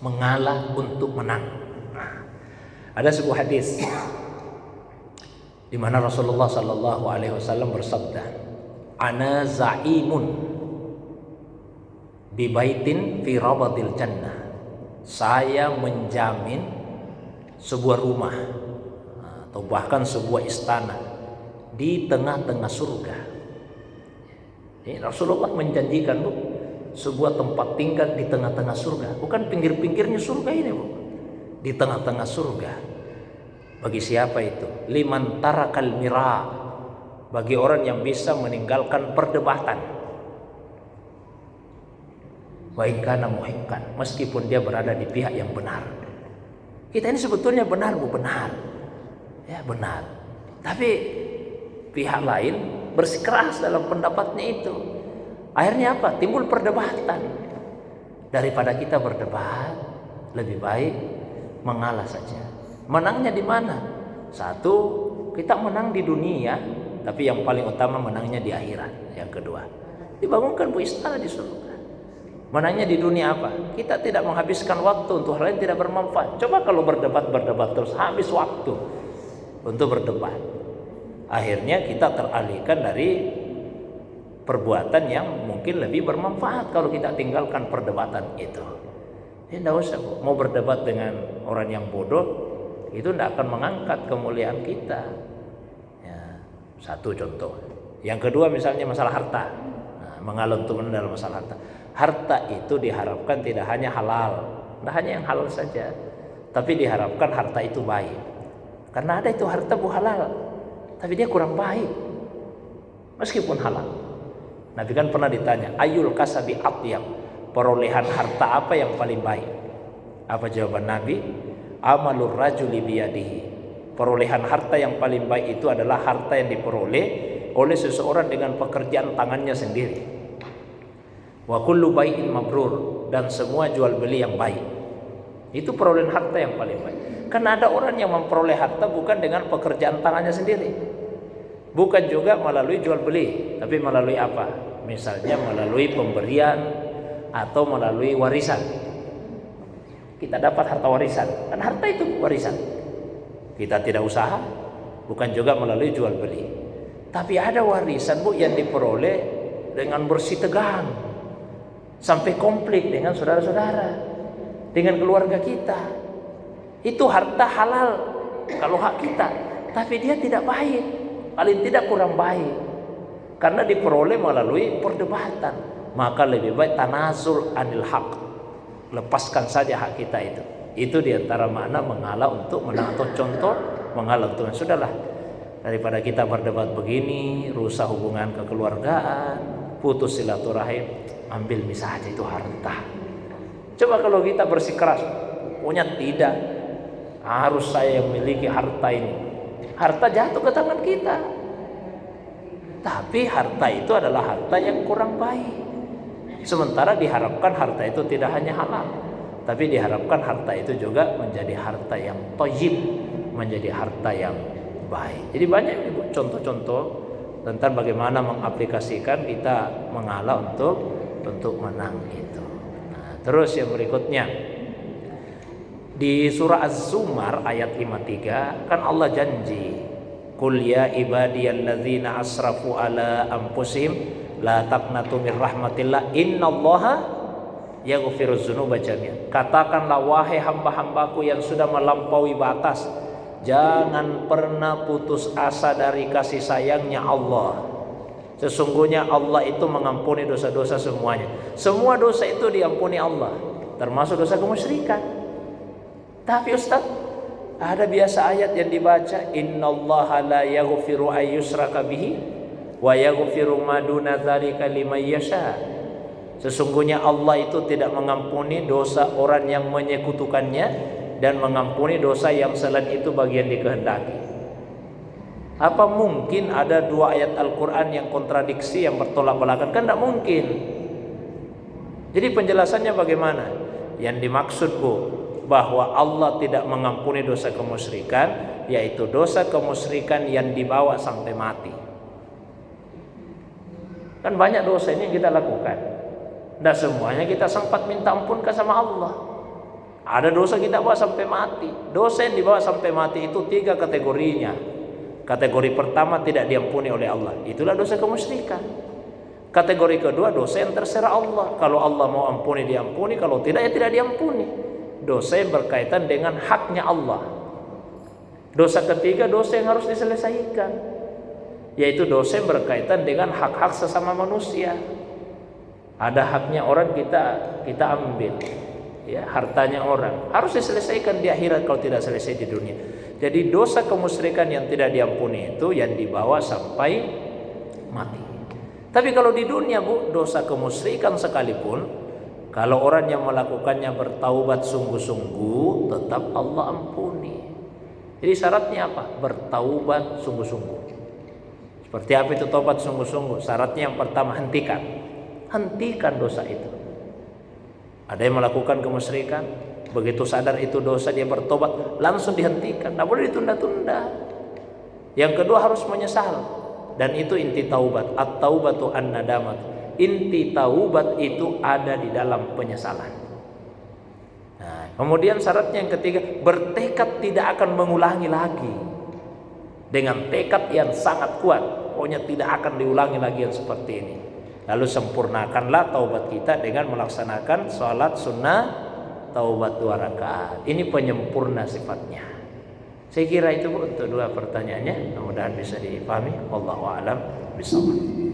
mengalah untuk menang. Nah, ada sebuah hadis di mana Rasulullah Sallallahu Alaihi Wasallam bersabda, "Ana za'imun bi baitin fi rabadil jannah." Saya menjamin sebuah rumah atau bahkan sebuah istana di tengah-tengah surga. Ini Rasulullah menjanjikan, Bu, sebuah tempat tinggal di tengah-tengah surga, bukan pinggir-pinggirnya surga ini, Bu. Di tengah-tengah surga. Bagi siapa itu? Liman tarakal mira, bagi orang yang bisa meninggalkan perdebatan. Wa in kana muhiqqan, meskipun dia berada di pihak yang benar. Kita ini sebetulnya benar, Bu, benar. Ya, benar. Tapi pihak lain bersikeras dalam pendapatnya itu. Akhirnya apa? Timbul perdebatan. Daripada kita berdebat, lebih baik mengalah saja. Menangnya di mana? Satu, kita menang di dunia, tapi yang paling utama menangnya di akhirat. Yang kedua, dibangunkan, Bu, istana di surga. Menangnya di dunia apa? Kita tidak menghabiskan waktu untuk hal yang tidak bermanfaat. Coba kalau berdebat terus, habis waktu untuk berdebat. Akhirnya kita teralihkan dari perbuatan yang mungkin lebih bermanfaat kalau kita tinggalkan perdebatan itu. Ya, tidak usah, Bu. Mau berdebat dengan orang yang bodoh, itu tidak akan mengangkat kemuliaan kita. Ya, satu contoh. Yang kedua misalnya masalah harta. Nah, mengalun turun dalam masalah harta. Harta itu diharapkan tidak hanya halal, tidak hanya yang halal saja, tapi diharapkan harta itu baik. Karena ada itu harta, Bu, halal, tapi dia kurang baik meskipun halal. Nabi kan pernah ditanya, ayul kasabi atyab, perolehan harta apa yang paling baik? Apa jawaban Nabi? Amalur rajuli biyadihi, perolehan harta yang paling baik itu adalah harta yang diperoleh oleh seseorang dengan pekerjaan tangannya sendiri. Wa kullu bai'in mabrur, dan semua jual beli yang baik. Itu perolehan harta yang paling baik. Karena ada orang yang memperoleh harta bukan dengan pekerjaan tangannya sendiri, bukan juga melalui jual beli, tapi melalui apa? Misalnya melalui pemberian atau melalui warisan. Kita dapat harta warisan, kan harta itu warisan. Kita tidak usaha, bukan juga melalui jual beli. Tapi ada warisan, Bu, yang diperoleh dengan bersih tegang, sampai konflik dengan saudara-saudara, dengan keluarga kita. Itu harta halal kalau hak kita, tapi dia tidak baik, paling tidak kurang baik, karena diperoleh melalui perdebatan. Maka lebih baik tanazul anil haq, lepaskan saja hak kita itu. Itu diantara makna mengalah untuk menang, atau contoh mengalah untuk sudahlah, daripada kita berdebat begini, rusak hubungan kekeluargaan, putus silaturahim, ambil misal aja itu harta. Coba kalau kita bersikeras, punya tidak, harus saya yang memiliki harta ini. Harta jatuh ke tangan kita, tapi harta itu adalah harta yang kurang baik. Sementara diharapkan harta itu tidak hanya halal, tapi diharapkan harta itu juga menjadi harta yang thayyib, menjadi harta yang baik. Jadi banyak contoh-contoh tentang bagaimana mengaplikasikan kita mengalah untuk menang itu. Nah, terus yang berikutnya di surah Az-Zumar ayat 53 kan Allah janji, qul ya ibadiyalladzina asrafu ala anfusihim la taqnatu mir rahmatillah innallaha yaghfiruz dzunuba jami'an. Katakanlah wahai hamba-hambaku yang sudah melampaui batas, jangan pernah putus asa dari kasih sayangnya Allah. Sesungguhnya Allah itu mengampuni dosa-dosa semuanya. Semua dosa itu diampuni Allah, termasuk dosa kemusyrikan. Tapi Ustaz, ada biasa ayat yang dibaca, innallaha la yaghfiru ayyushraka bihi wa yaghfiru ma duna dzalika liman yasha. Sesungguhnya Allah itu tidak mengampuni dosa orang yang menyekutukannya dan mengampuni dosa yang selain itu bagi yang dikehendaki. Apa mungkin ada dua ayat Al-Quran yang kontradiksi, yang bertolak belakang? Kan tidak mungkin. Jadi penjelasannya bagaimana? Yang dimaksud, Bu, bahwa Allah tidak mengampuni dosa kemusyrikan, yaitu dosa kemusyrikan yang dibawa sampai mati. Kan banyak dosa ini yang kita lakukan, tidak semuanya kita sempat minta ampun ke sama Allah. Ada dosa kita bawa sampai mati. Dosa yang dibawa sampai mati itu 3 kategorinya. Kategori pertama tidak diampuni oleh Allah, itulah dosa kemusyrikan. Kategori kedua dosa yang terserah Allah. Kalau Allah mau ampuni diampuni, kalau tidak ya tidak diampuni. Dosa yang berkaitan dengan haknya Allah. Dosa ketiga dosa yang harus diselesaikan, yaitu dosa yang berkaitan dengan hak-hak sesama manusia. Ada haknya orang kita ambil, ya, hartanya orang harus diselesaikan di akhirat kalau tidak selesai di dunia. Jadi dosa kemusyrikan yang tidak diampuni itu yang dibawa sampai mati. Tapi kalau di dunia, Bu, dosa kemusyrikan sekalipun, kalau orang yang melakukannya bertaubat sungguh-sungguh, tetap Allah ampuni. Jadi syaratnya apa? Bertaubat sungguh-sungguh. Seperti apa itu taubat sungguh-sungguh? Syaratnya yang pertama, hentikan dosa itu. Ada yang melakukan kemusyrikan, begitu sadar itu dosa dia bertobat, langsung dihentikan, tidak boleh ditunda-tunda. Yang kedua harus menyesal, dan itu inti taubat. At-taubatu an-nadamat. Inti taubat itu ada di dalam penyesalan. Nah, kemudian syaratnya yang ketiga, bertekad tidak akan mengulangi lagi. Dengan tekad yang sangat kuat, pokoknya tidak akan diulangi lagi yang seperti ini. Lalu sempurnakanlah taubat kita dengan melaksanakan sholat sunnah taubat 2 rakaat. Ini penyempurna sifatnya. Saya kira itu, Bu, untuk 2 pertanyaannya. Mudah-mudahan bisa dipahami. Wallahu a'lam bishawab.